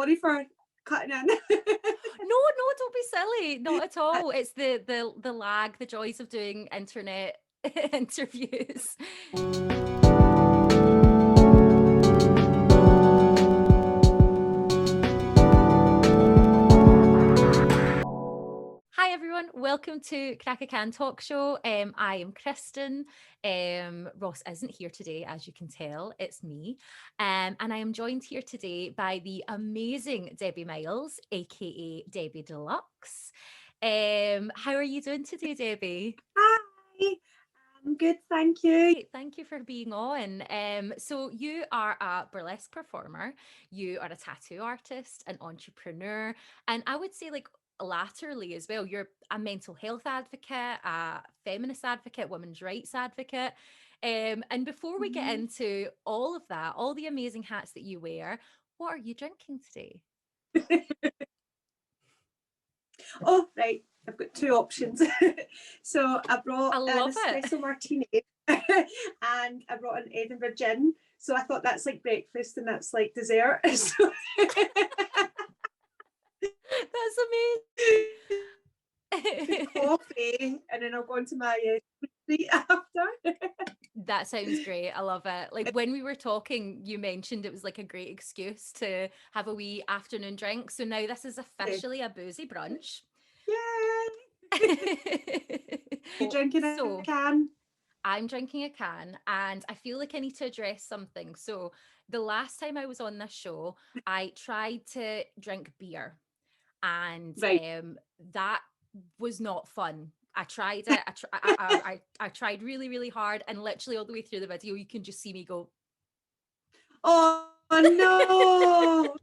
Sorry for cutting in. No, don't be silly. Not at all. It's the lag, the joys of doing internet interviews. Hi everyone, welcome to Crack a Can Talk Show. I am Kristen. Ross isn't here today, as you can tell. It's me. And I am joined here today by the amazing Debbie Miles, aka Debay De Lux. How are you doing today, Debbie? Hi, I'm good, thank you. Great, thank you for being on. So you are a burlesque performer, you are a tattoo artist, an entrepreneur, and I would say like latterly as well, you're a mental health advocate, a feminist advocate, women's rights advocate. And before we get Mhm. into all of that, all the amazing hats that you wear, what are you drinking today? Oh, right, I've got two options. So I I brought an love it. espresso martini and I brought an Edinburgh gin. So I thought that's like breakfast and that's like dessert. So That's amazing. coffee, and then I'll go into my treat after. That sounds great. I love it. Like when we were talking, you mentioned it was like a great excuse to have a wee afternoon drink. So now this is officially a boozy brunch. Yay! You drinking a So can? I'm drinking a can and I feel like I need to address something. So the last time I was on this show, I tried to drink beer and Right. that was not fun. I tried it. I tried really, really hard, and literally all the way through the video, you can just see me go. Oh no!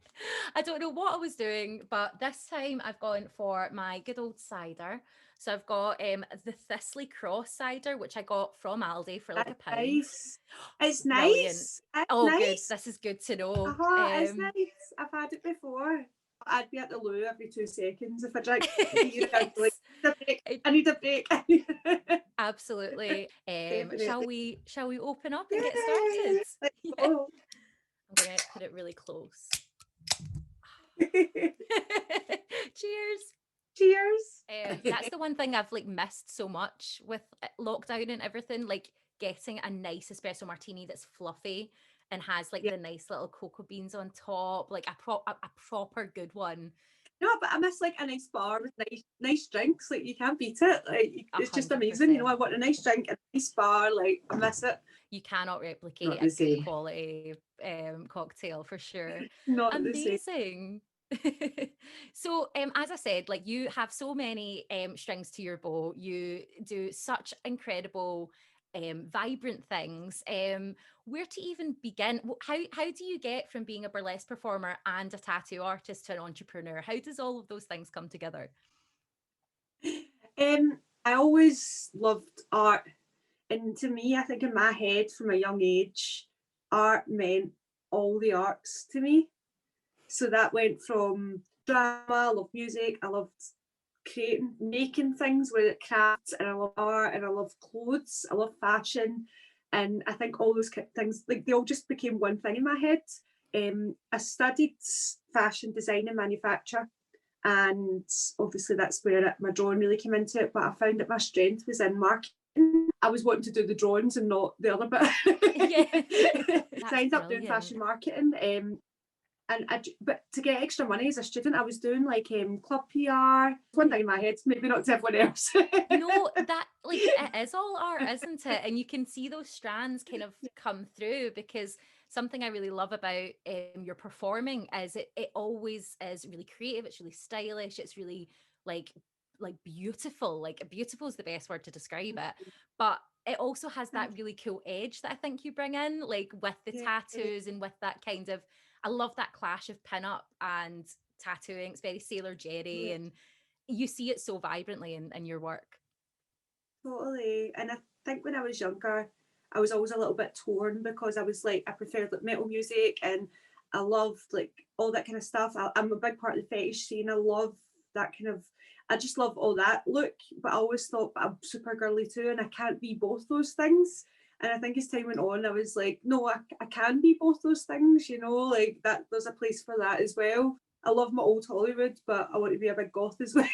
I don't know what I was doing, but this time I've gone for my good old cider. So I've got the Thistley Cross cider, which I got from Aldi for like That's £1. nice. It's Brilliant. nice. It's Oh, good. nice. This is good to know. It's nice. I've had it before. I'd be at the loo every 2 seconds if I drank beer. I'd be like, It- I need a break. I need a break. absolutely. Shall Definitely. we open up and get started? Yeah. Let's Yeah. go. I'm gonna put it really close. Cheers. Cheers. That's the one thing I've like missed so much with lockdown and everything, like getting a nice espresso martini that's fluffy and has like Yeah. the nice little cocoa beans on top, like a proper good one. No, but I miss like a nice bar with nice drinks. Like you can't beat it. Like A it's just hundred amazing. You know, I percent. want a nice drink, a nice bar. Like I miss it. You cannot replicate Not a the good same. quality cocktail for sure. Not the same. Amazing. So as I said, like you have so many strings to your bow. You do such incredible vibrant things. Where to even begin? How do you get from being a burlesque performer and a tattoo artist to an entrepreneur? How does all of those things come together? I always loved art, and to me, I think in my head from a young age, art meant all the arts to me. So that went from drama, I love music, I loved creating, making things with crafts, and I love art, and I love clothes, I love fashion, and I think all those things, like they all just became one thing in my head. I studied fashion design and manufacture, and obviously that's where my drawing really came into it. But I found that my strength was in marketing. I was wanting to do the drawings and not the other Yeah, bit. So I that's ended up doing brilliant. fashion marketing. But to get extra money as a student, I was doing like club PR. One thing in my head, maybe not to everyone else. No, that like it is all art, isn't it? And you can see those strands kind of come through because something I really love about your performing is it always is really creative, it's really stylish, it's really like beautiful. Like beautiful is the best word to describe it. But it also has that really cool edge that I think you bring in, like with the Yeah. tattoos and with that kind of I love that clash of pin-up and tattooing. It's very Sailor Jerry Yeah. and you see it so vibrantly in your work. Totally. And I think when I was younger, I was always a little bit torn because I was like, I preferred like metal music and I loved like all that kind of stuff. I'm a big part of the fetish scene. I love that kind of, I just love all that look, but I always thought I'm super girly too and I can't be both those things. And I think as time went on, I was like, no, I can be both those things, you know, like that there's a place for that as well. I love my old Hollywood, but I want to be a big goth as well.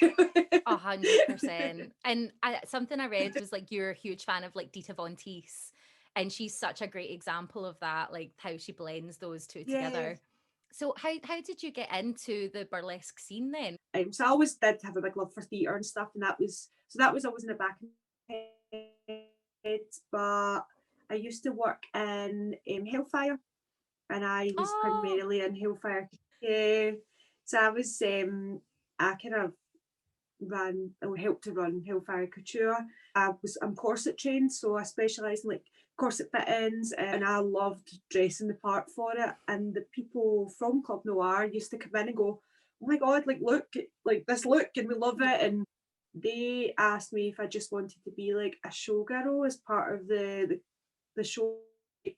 100%. And something I read was like you're a huge fan of like Dita Von Teese, and she's such a great example of that, like how she blends those two Yeah. together. So how did you get into the burlesque scene then? So I always did have a big love for theatre and stuff, and that was always in the back of my head. But I used to work in Hellfire, and I was Oh, primarily in Hellfire. Yeah, so I kind of ran or helped to run Hellfire Couture. I'm corset trained, so I specialise in like corset fittings, and I loved dressing the part for it. And the people from Club Noir used to come in and go, "Oh my god, like look, like this look, and we love it." And they asked me if I just wanted to be like a showgirl as part of the show.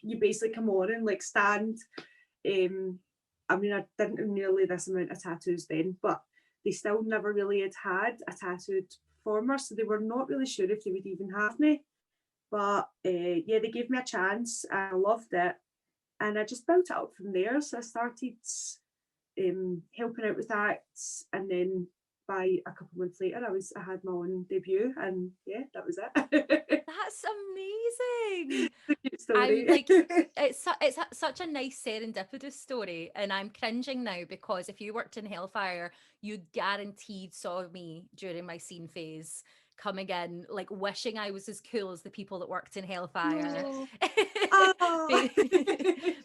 You basically come on and like stand. I mean, I didn't have nearly this amount of tattoos then, but they still never really had a tattooed performer, so they were not really sure if they would even have me. But yeah, they gave me a chance. I loved it, and I just built it up from there. So I started helping out with acts, and then by a couple of months later, I had my own debut, and yeah, that was it. that's amazing. It's a cute I'm story. like, such a nice serendipitous story, and I'm cringing now because if you worked in Hellfire, you guaranteed saw me during my scene phase coming in, like wishing I was as cool as the people that worked in Hellfire. No. Oh.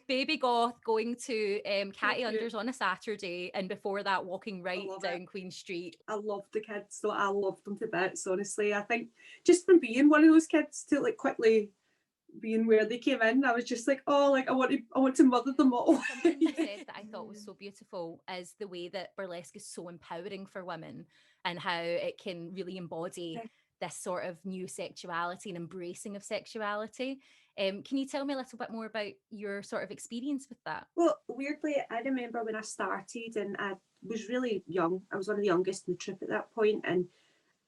Baby goth going to So Catty cute. Unders on a Saturday, and before that walking I right love it. down Queen Street. I love the kids, so I love them to bits. Honestly, I think just from being one of those kids to like quickly being where they came in, I was just like, oh, like I want to mother them all. Something you said that I thought was so beautiful is the way that burlesque is so empowering for women, and how it can really embody this sort of new sexuality and embracing of sexuality. Can you tell me a little bit more about your sort of experience with that? Well, weirdly, I remember when I started, and I was really young. I was one of the youngest in the troupe at that point, and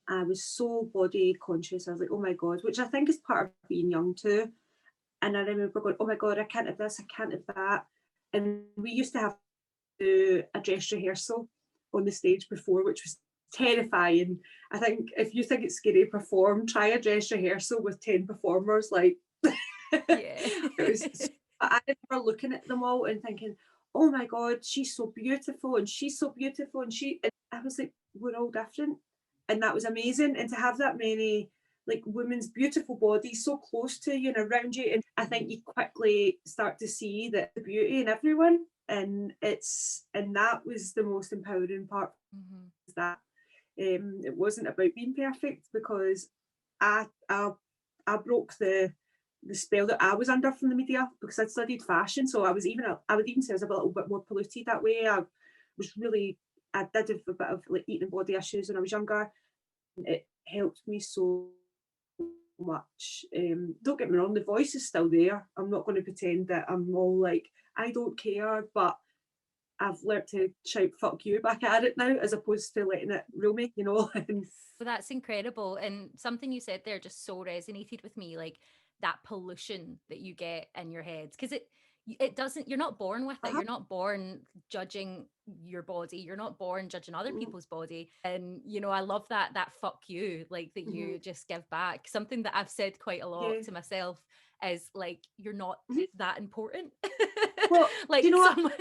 I was so body conscious. I was like, oh my god, which I think is part of being young too. And I remember going, oh my god, I can't have this, I can't have that. And we used to have to do a dress rehearsal on the stage before, which was terrifying. I think if you think it's scary to perform, try a dress rehearsal with 10 performers. Like, Yeah. it was. I remember looking at them all and thinking, oh my god, she's so beautiful, and she's so beautiful, and I was like, we're all different, and that was amazing. And to have that many like women's beautiful bodies so close to you and around you, and I think you quickly start to see that the beauty in everyone, and that was the most empowering part. Mhm. That it wasn't about being perfect, because I I, I broke the spell that I was under from the media, because I'd studied fashion. So I would even say I was a little bit more polluted that way. I did have a bit of like eating and body issues when I was younger. It helped me so much. Don't get me wrong, the voice is still there. I'm not going to pretend that I'm all like, I don't care, but I've learnt to shout fuck you back at it now, as opposed to letting it rule me, you know. Well, that's incredible. And something you said there just so resonated with me, like that pollution that you get in your head. Because it doesn't, you're not born with it. Uh-huh. You're not born judging your body. You're not born judging other Mm-hmm. people's body. And I love that fuck you, like that Mm-hmm. you just give back. Something that I've said quite a lot Yeah. to myself is like, you're not Mm-hmm. that important. Well, do Like you know what? some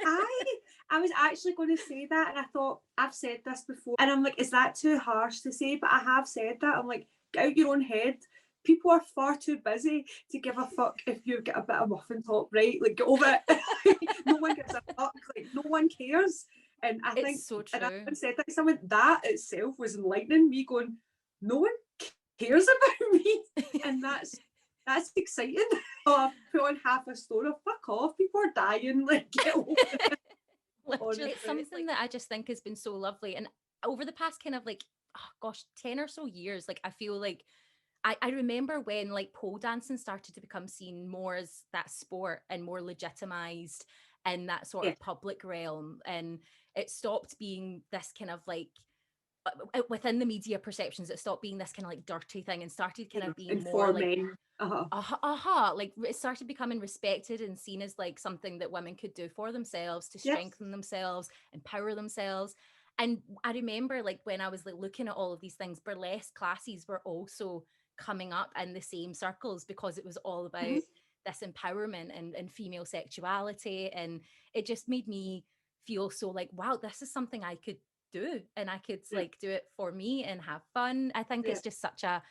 I I was actually going to say that, and I thought, I've said this before, and I'm like, is that too harsh to say? But I have said that. I'm like, get out your own head. People are far too busy to give a fuck if you've got a bit of muffin top, right? Like, get over it. No one gives a fuck. Like, no one cares. And I think, it's so and I true. said that to someone, that itself was enlightening. Me going, no one cares about me, and that's exciting. Oh, I've put on half a store of fuck off. People are dying. Like, get over it. Literally, it's Honestly. something that I just think has been so lovely. And over the past kind of like, oh gosh, 10 or so years, like I feel like I remember when like pole dancing started to become seen more as that sport and more legitimized in that sort Yeah. of public realm. And it stopped being this kind of like within the media perceptions, it stopped being this kind of like dirty thing and started kind of being And more for like, men. like it started becoming respected and seen as like something that women could do for themselves to Yes. strengthen themselves, empower themselves. And I remember like when I was like looking at all of these things, burlesque classes were also coming up in the same circles because it was all about this empowerment and female sexuality. And it just made me feel so like, wow, this is something I could do, and I could Yeah. like do it for me and have fun. I think Yeah. it's just such a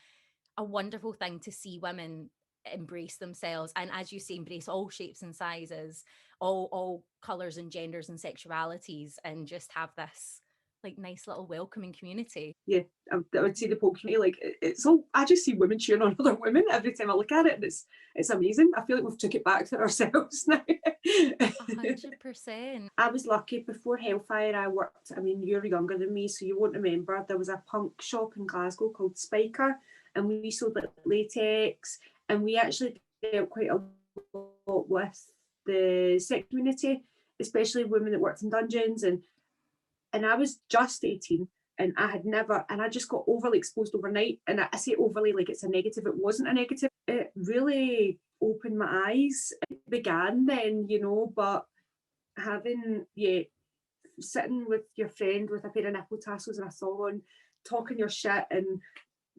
wonderful thing to see women embrace themselves, and as you say, embrace all shapes and sizes, all colors and genders and sexualities, and just have this like nice little welcoming community. Yeah, I would say the pole community, like it's all. I just see women cheering on other women every time I look at it, and it's amazing. I feel like we've took it back to ourselves now. 100%. I was lucky before Hellfire. I worked. I mean, you're younger than me, so you won't remember. There was a punk shop in Glasgow called Spiker, and we sold like latex, and we actually dealt quite a lot with the sex community, especially women that worked in dungeons. And I was just 18, and I had never, and I just got overly exposed overnight. And I say overly like it's a negative. It wasn't a negative. It really opened my eyes. It began then, but having, sitting with your friend with a pair of nipple tassels and a thong on, talking your shit and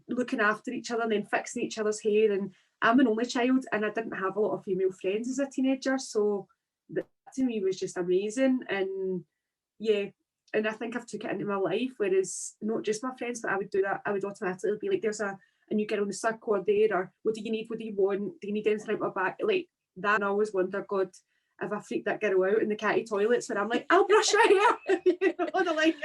looking after each other and then fixing each other's hair. And I'm an only child, and I didn't have a lot of female friends as a teenager. So that to me was just amazing. And yeah, and I think I've took it into my life, whereas not just my friends, but I would do that. I would automatically be like, there's a new girl in the circle there, or what do you need? What do you want? Do you need anything out my back? Like that. And I always wonder, God, if I freak that girl out in the catty toilets when I'm like, I'll brush her hair. Like,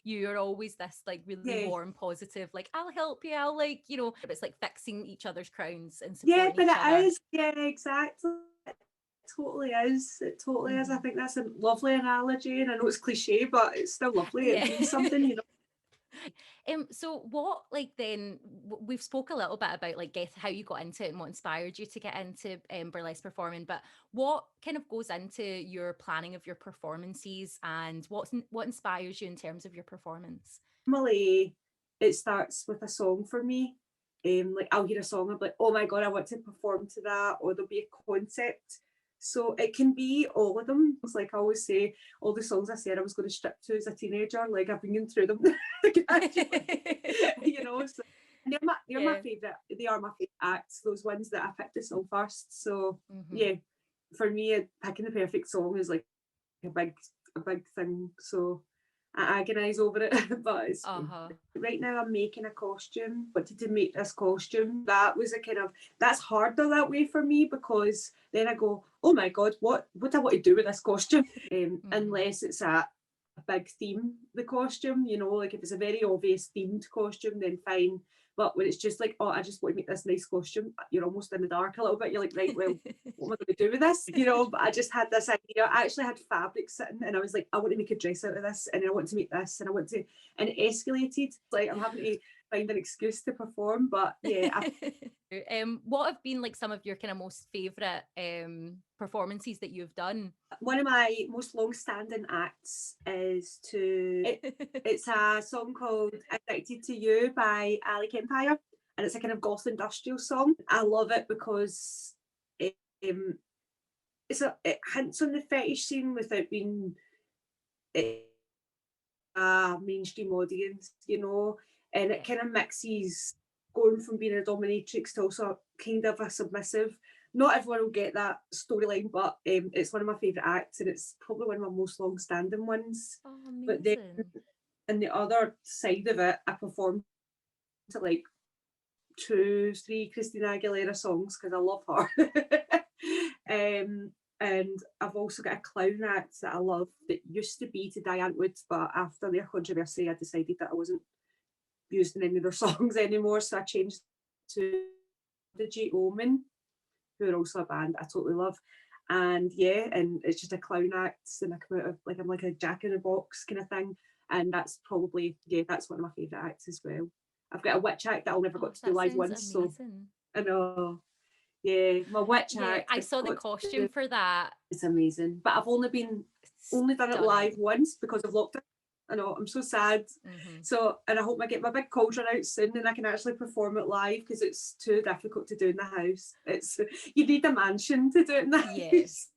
You're always this like really warm, positive, like I'll help you. I'll like, it's like fixing each other's crowns and supporting but each it other. is. Yeah, exactly. It totally is. It totally is. I think that's a lovely analogy, and I know it's cliche, but it's still lovely. It means something. So what like then we've spoke a little bit about like how you got into it and what inspired you to get into burlesque performing, but what kind of goes into your planning of your performances, and what inspires you in terms of your performance? Normally it starts with a song for me. Like I'll hear a song, I'm like, oh my god, I want to perform to that, or there'll be a concept. So it can be all of them. It's like I always say, all the songs I said I was going to strip to as a teenager, like I've been going through them. So they're my favourite. They are my favourite acts, those ones that I picked the song first. So yeah, for me, picking the perfect song is like a big thing. So I agonise over it, but it's right now I'm making a costume. Wanted to make this costume. That was that's harder that way for me, because then I go, oh my god, what do I want to do with this costume? Unless it's a big theme, the costume, like if it's a very obvious themed costume, then fine. But when it's just like, oh, I just want to make this nice costume, you're almost in the dark a little bit. You're like, right, well, what am I going to do with this? But I just had this idea. I actually had fabric sitting, and I was like, I want to make a dress out of this, and I want to make this, and and it escalated. Like I'm having to find an excuse to perform, but yeah. What have been like some of your kind of most favourite performances that you've done? One of my most long-standing acts is it's a song called "Addicted to You" by Alec Empire, and it's a kind of goth industrial song. I love it because it hints on the fetish scene without being a mainstream audience, and it kind of mixes going from being a dominatrix to also kind of a submissive. Not everyone will get that storyline, but it's one of my favourite acts, and it's probably one of my most long-standing ones. Oh, amazing. But then, on the other side of it, I performed to like 2-3 Christina Aguilera songs because I love her. And I've also got a clown act that I love that used to be to Diane Woods, but after their controversy, I decided that I wasn't using any of their songs anymore, so I changed to the Omen, who are also a band I totally love. And and it's just a clown act, and I come out of like I'm like a Jack in a Box kind of thing, and that's probably that's one of my favourite acts as well. I've got a witch act that I'll never got to do live once, amazing. so I know. Yeah, my witch act. I saw the costume for that. It's amazing, but I've only done it live once because of lockdown. I know, I'm so sad. Mm-hmm. So, and I hope I get my big cauldron out soon and I can actually perform it live, because it's too difficult to do in the house. It's, you need a mansion to do it in the Yeah. house.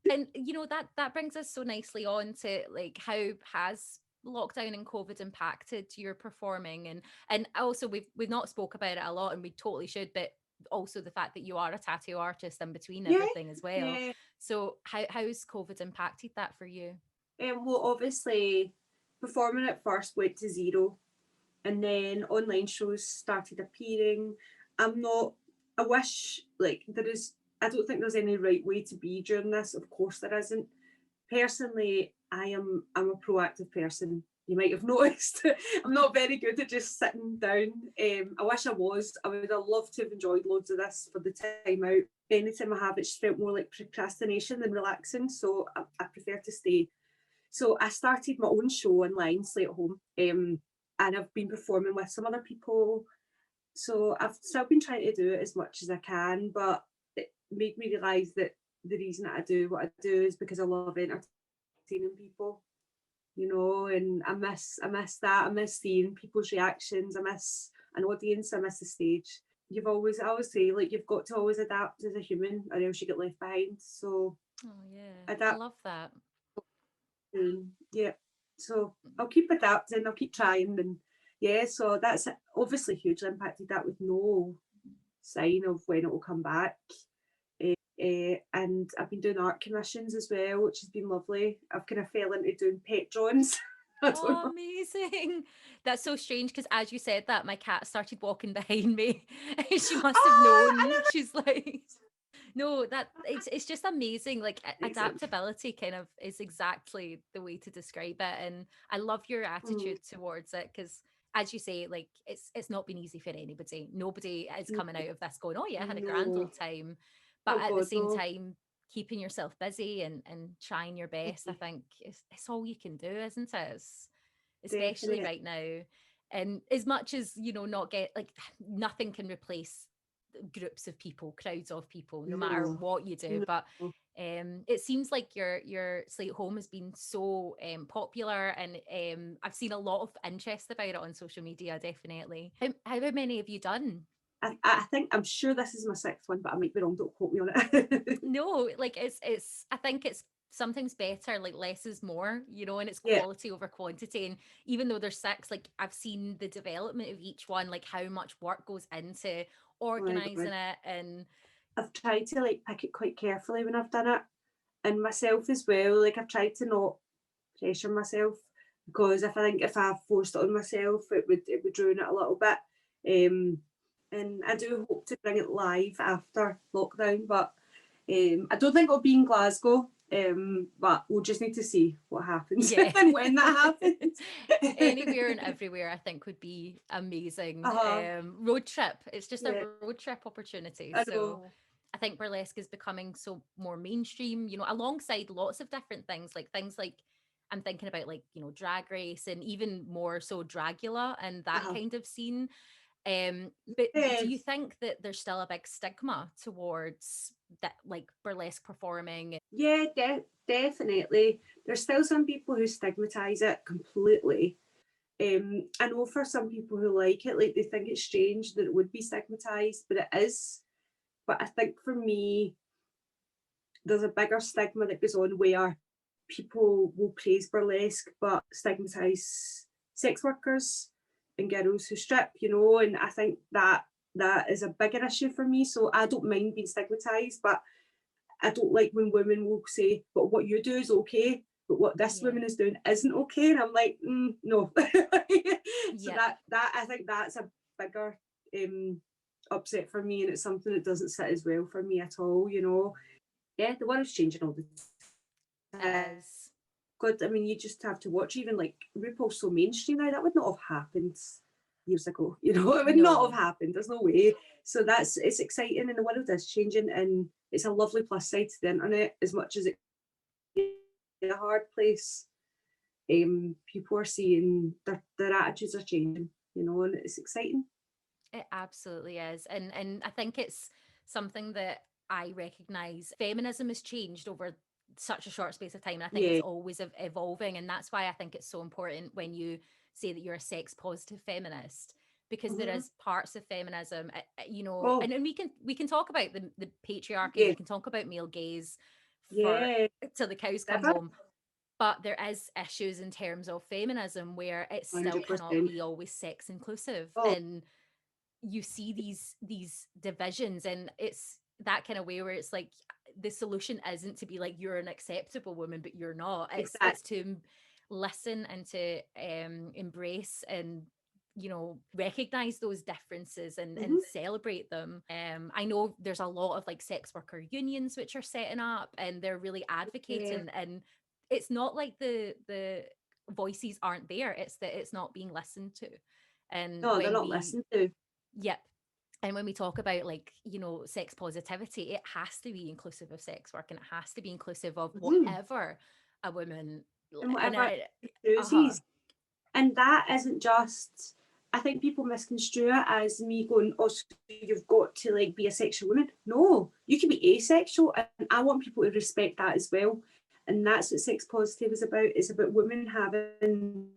And you know, that brings us so nicely on to like, how has lockdown and COVID impacted your performing? And also we've not spoke about it a lot, and we totally should, but also the fact that you are a tattoo artist in between Yeah, everything as well. yeah. So how's COVID impacted that for you? Well, obviously, performing at first went to zero, and then online shows started appearing. I'm not, I wish, like, there is, I don't think there's any right way to be during this. Of course, there isn't. Personally, I'm a proactive person. You might have noticed. I'm not very good at just sitting down. I wish I was. I would have loved to have enjoyed loads of this for the time out. Anytime I have, it's felt more like procrastination than relaxing. So I prefer to stay. So I started my own show online, Slay at Home, and I've been performing with some other people. So I've still been trying to do it as much as I can, but it made me realise that the reason that I do what I do is because I love entertaining people, you know, and I miss that. I miss seeing people's reactions. I miss an audience. I miss the stage. I always say, like, you've got to always adapt as a human, or else you get left behind. So Oh yeah, I adapt. love that. Yeah. So I'll keep adapting, I'll keep trying, and yeah, so that's obviously hugely impacted that, with no sign of when it will come back. And I've been doing art commissions as well, which has been lovely. I've kind of fell into doing pet drawings. I don't Oh, know. amazing. That's so strange because as you said that, my cat started walking behind me. She must have Oh, I known. love She's like, no, that it's just amazing. Like it. adaptability kind of is exactly the way to describe it. And I love your Mm, attitude towards it because as you say, like it's not been easy for anybody. Nobody is coming out of this going, oh yeah, I had a grand no. old time. But Oh at the God, same no. time, keeping yourself busy and trying your best, I think it's all you can do, isn't it? Especially Definitely. right now. And as much as, you know, not get like nothing can replace groups of people, crowds of people, no matter No. what you do. No. But it seems like your Slate Home has been so popular, and I've seen a lot of interest about it on social media. Definitely. How many have you done? I think, I'm sure this is my sixth one, but I might be wrong. Don't quote me on it. No, like it's I think it's sometimes better, like less is more, you know, and it's Yeah. quality over quantity. And even though there's six, like I've seen the development of each one, like how much work goes into Oh my organizing God. it. And I've tried to, like, pick it quite carefully when I've done it, and myself as well. Like, I've tried to not pressure myself, because if I think if I forced it on myself, it would ruin it a little bit. And I do hope to bring it live after lockdown, but I don't think it'll be in Glasgow. But we'll just need to see what happens yeah. and when that happens. Anywhere and everywhere I think would be amazing. Uh-huh. Road trip, it's just a Yeah, road trip opportunity. I So know. I think burlesque is becoming so more mainstream, you know, alongside lots of different things like I'm thinking about, like, you know, drag race and even more so Dragula and that Uh-huh. kind of scene. But do you Yes. think that there's still a big stigma towards that, like burlesque performing? Yeah, definitely. There's still some people who stigmatise it completely. I know for some people who like it, like, they think it's strange that it would be stigmatized, but it is. But I think for me, there's a bigger stigma that goes on, where people will praise burlesque but stigmatize sex workers and girls who strip, you know, and I think that is a bigger issue for me. So I don't mind being stigmatized, but I don't like when women will say, but what you do is okay, but what this Yeah. woman is doing isn't okay. And I'm like, no. So Yep. that I think that's a bigger upset for me, and it's something that doesn't sit as well for me at all, you know. Yeah, the world's changing all the time. It is. God, I mean, you just have to watch, even like RuPaul's so mainstream now, that would not have happened years ago, you know, it would not have No. happened. There's no way. So it's exciting, and the world is changing, and it's a lovely plus side to the internet, as much as it can be a hard place. People are seeing their attitudes are changing, you know, and it's exciting. It absolutely is. And I think it's something that I recognize. Feminism has changed over such a short space of time. And I think Yeah. it's always evolving. And that's why I think it's so important when you say that you're a sex positive feminist, because there Mm-hmm. is parts of feminism, you know, Oh, and we can talk about the patriarchy, yeah. we can talk about male gaze for Yeah. till the cows come Never. home. But there is issues in terms of feminism where it still cannot 100%. be always sex inclusive. Oh, And you see these divisions, and it's that kind of way where it's like the solution isn't to be like you're an acceptable woman but you're not. It's exactly. to listen and to embrace and, you know, recognize those differences Mm-hmm. and celebrate them. I know there's a lot of like sex worker unions which are setting up and they're really Yeah. advocating, and it's not like the voices aren't there, it's that it's not being listened to. And No, they're when not we listened to. Yep. And when we talk about, like, you know, sex positivity, it has to be inclusive of sex work, and it has to be inclusive of Mm-hmm. whatever a woman And and whatever I it uh-huh. chooses. And that isn't just, I think people misconstrue it as me going, oh, so you've got to like be a sexual woman. No, you can be asexual, and I want people to respect that as well. And that's what sex positive is about. It's about women having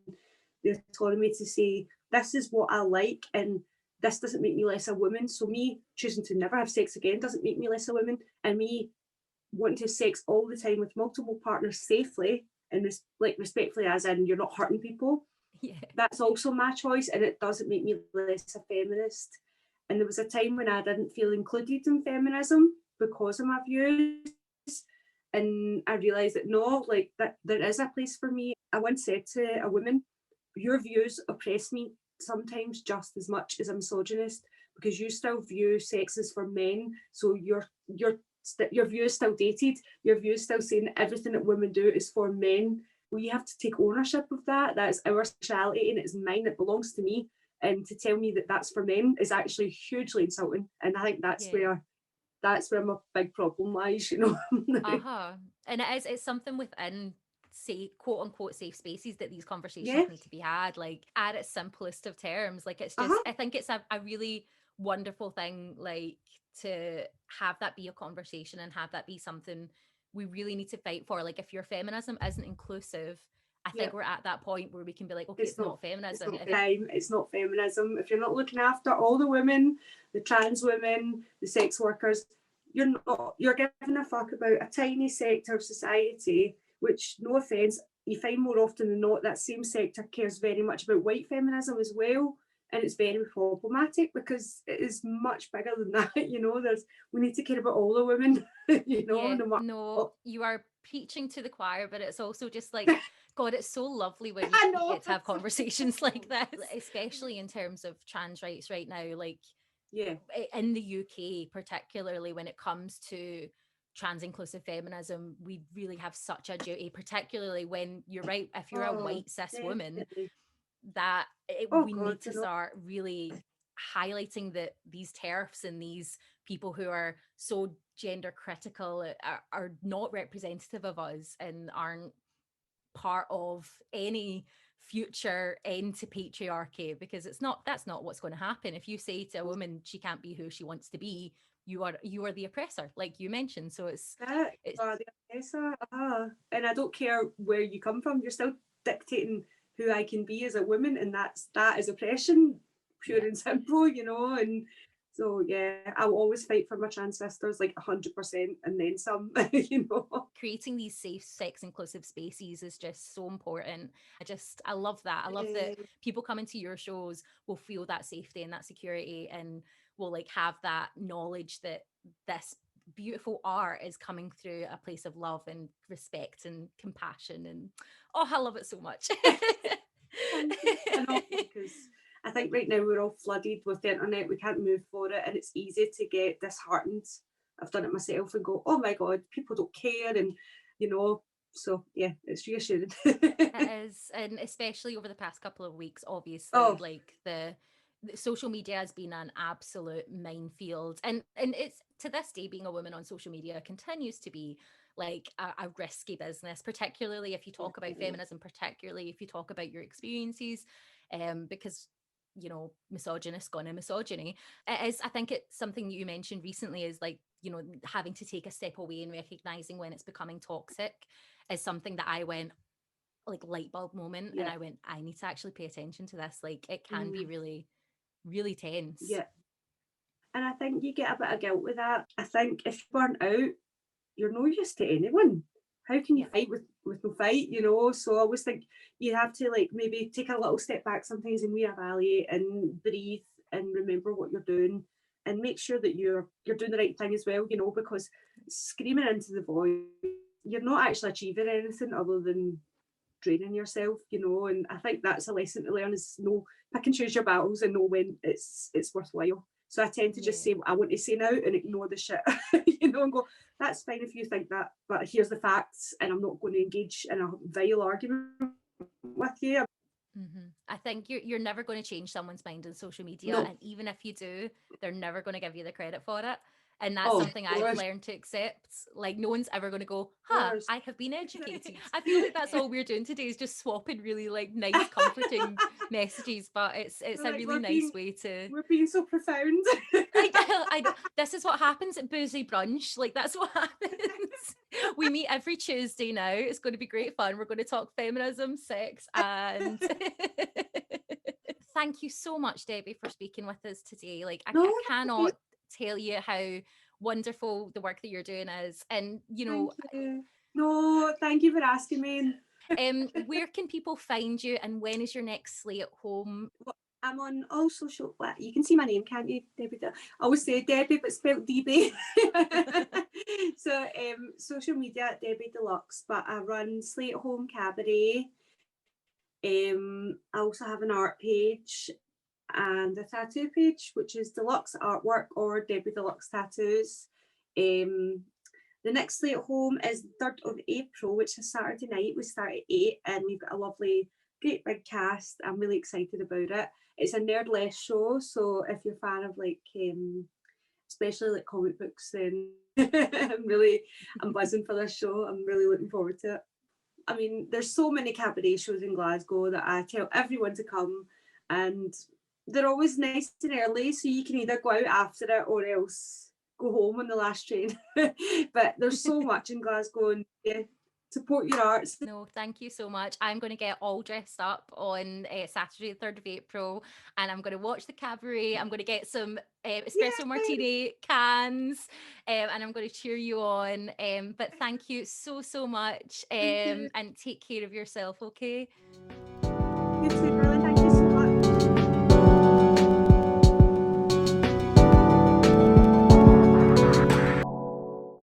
the autonomy to say, this is what I like, and this doesn't make me less a woman. So me choosing to never have sex again doesn't make me less a woman. And me wanting to have sex all the time with multiple partners safely and like respectfully, as in you're not hurting people, Yeah. that's also my choice, and it doesn't make me less a feminist. And there was a time when I didn't feel included in feminism because of my views, and I realised that no, like that there is a place for me. I once said to a woman, "Your views oppress me sometimes just as much as a misogynist, because you still view sex as for men. So your view is still dated. Your view is still saying that everything that women do is for men. We have to take ownership of that. That's our sexuality and it's mine. It belongs to me. And to tell me that that's for men is actually hugely insulting. And I think Yeah. that's where my big problem lies. You know. Uh-huh. And it's something within, say, quote unquote safe spaces that these Yeah. conversations need to be had, like at its simplest of terms. Like it's Uh just, huh. I think it's a really wonderful thing, like, to have that be a conversation and have that be something we really need to fight for. Like if your feminism isn't inclusive, I Yeah. think we're at that point where we can be like, okay, it's not It's feminism. not If time. It's not feminism. If you're not looking after all the women, the trans women, the sex workers, you're not. You're giving a fuck about a tiny sector of society. Which, no offense, you find more often than not that same sector cares very much about white feminism as well, and it's very problematic because it is much bigger than that. You know, we need to care about all the women. You know, Yeah, no matter no, what. you are preaching to the choir, but it's also just like, God, it's so lovely when I we know. get to have conversations like this, especially in terms of trans rights right now. Like Yeah. in the UK, particularly when it comes to trans inclusive feminism, we really have such a duty, particularly when you're right, if you're a Oh, white cis woman, definitely. that Oh we God, need to I know. start really highlighting that these TERFs and these people who are so gender critical are not representative of us and aren't part of any future end to patriarchy, because that's not what's going to happen. If you say to a woman she can't be who she wants to be, you are the oppressor, like you mentioned. So That it's the oppressor. And I don't care where you come from. You're still dictating who I can be as a woman, and that is oppression, pure yeah. and simple. You know. And so yeah, I will always fight for my trans sisters like 100%, and then some. You know. Creating these safe sex inclusive spaces is just so important. I love that. I love that Yeah. people coming to your shows will feel that safety and that security, and will like have that knowledge that this beautiful art is coming through a place of love and respect and compassion. And oh, I love it so much. Thank you. I know, because I think right now we're all flooded with the internet. We can't move for it, and it's easy to get disheartened. I've done it myself and go, oh my God, people don't care, and you know. So yeah, it's reassuring. It is, and especially over the past couple of weeks, obviously, Oh, like the social media has been an absolute minefield, and it's to this day, being a woman on social media continues to be like a risky business, particularly if you talk about definitely. feminism, particularly if you talk about your experiences, because you know, misogynist gonna misogyny. It is, I think it's something that you mentioned recently is like you know, having to take a step away and recognizing when it's becoming toxic is something that I went, like, light bulb moment, and Yeah. I went, I need to actually pay attention to this. Like, it can be Mm. really, really tense. Yeah. And I think you get a bit of guilt with that. I think if you burn out, you're no use to anyone. How can you Yeah. fight with no fight, you know? So I always think you have to, like, maybe take a little step back sometimes and reevaluate and breathe and remember what you're doing and make sure that you're doing the right thing as well, you know, because screaming into the void, you're not actually achieving anything other than draining yourself, you know. And I think that's a lesson to learn, is know, pick and choose your battles and know when it's worthwhile. So I tend to just Yeah. say what I want to say now and ignore the shit, you know, and go, that's fine if you think that, but here's the facts, and I'm not going to engage in a vile argument with you. I think you're never going to change someone's mind on social media, No. and even if you do, they're never going to give you the credit for it. And that's Oh, something I've learned to accept. Like, no one's ever going to go, course. I have been educated. I feel like that's all we're doing today, is just swapping really, like, nice, comforting messages. But it's a Like, really nice way to. We're being so profound. I know. This is what happens at Boozy Brunch. Like, that's what happens. We meet every Tuesday now. It's going to be great fun. We're going to talk feminism, sex, and thank you so much, Debbie, for speaking with us today. Like, I No, cannot tell you how wonderful the work that you're doing is. And, you know, thank you. No, thank you for asking me. where can people find you, and when is your next Slay at Home? I'm on all social. Well, you can see my name, can't you, Debbie? I always say Debbie, but spelled Debay. So social media, Debbie De Lux. But I run Slay at Home Cabaret. I also have an art page and a tattoo page, which is Deluxe Artwork or Debbie Deluxe Tattoos. The next Slay at Home is 3rd of April, which is Saturday night. We start at 8 and we've got a lovely, great big cast. I'm really excited about it. It's a nerd-less show, so if you're a fan of, like, especially like comic books, then I'm buzzing for this show. I'm really looking forward to it. I mean, there's so many cabaret shows in Glasgow that I tell everyone to come, and they're always nice and early, so you can either go out after it or else go home on the last train. But there's so much in Glasgow, and yeah, support your arts. No, thank you so much. I'm going to get all dressed up on Saturday, the 3rd of April, and I'm going to watch the cabaret. I'm going to get some espresso martini cans, and I'm going to cheer you on. But thank you so, so much, and take care of yourself, okay? You too, girl.